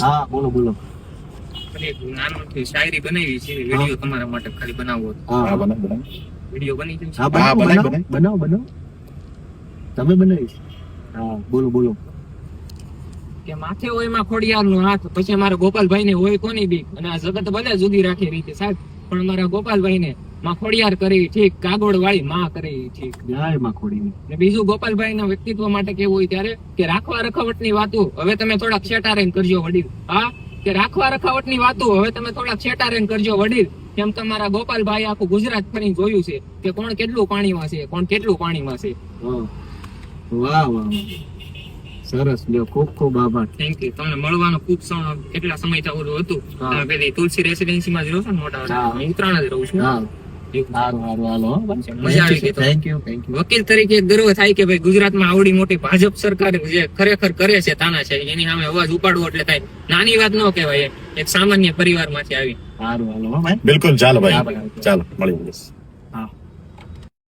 હા બોલો બોલો. નાનોથી શાયરી બનાવી છે, વિડીયો તમારા માટે ખાલી બનાવવો હતો. હા વિડીયો બની ગયો છે? હા બનાવો તમે બનાવી. હા બોલો બોલો. કે માથે હોય માં ખોડિયાર નો હાથ, પછી અમારા ગોપાલભાઈ ને હોય કોની બીક, અને આ જગત ભલે જુદી રાખી રીતે સાહેબ, પણ અમારા ગોપાલભાઈ ને માં ખોડિયાર કરી ઠીક, કાગોળ વાળી માં કરી ઠીક. જય માં ખોડી. ને બીજું ગોપાલભાઈ ના વ્યક્તિત્વ માટે કેવું હોય ત્યારે કે રાખવા રખાવટ ની વાતો હવે તમે થોડાક છેટારેન કરજો વડીલ. હા, કે રાખવા રખાવટ ની વાતો હવે તમે થોડાક છેટારેન કરજો વડીલ. કેમ તમારા ગોપાલભાઈ આખું ગુજરાત ફરી જોયું છે કે કોણ કેટલું પાણીમાં છે, કોણ કેટલું પાણીમાં છે. વાહ વાહ સરસ, લ્યો ખૂબ ખૂબ આભાર. Thank you. તમને મળવાનો ખૂબ કેટલા સમય ઓલું હતું. તમે પેલી તુલસી રેસિડેન્સી માં જ રહો છો ને મોટા? હું ઉત્તરાયણ જ રહું છું. મજા આવી ગઈ. Thank you. વકીલ તરીકે ગર્વ થાય કે ભાઈ ગુજરાતમાં આવડી મોટી ભાજપ સરકાર જે ખરેખર કરે છે તાનાશાહી, એની સામે અવાજ ઉપાડવો એટલે થાય નાની વાત ન કહેવાય. એક સામાન્ય પરિવાર માંથી આવી. સારું હાલો ભાઈ. બિલકુલ, ચાલો ભાઈ, ચાલો મળીએ.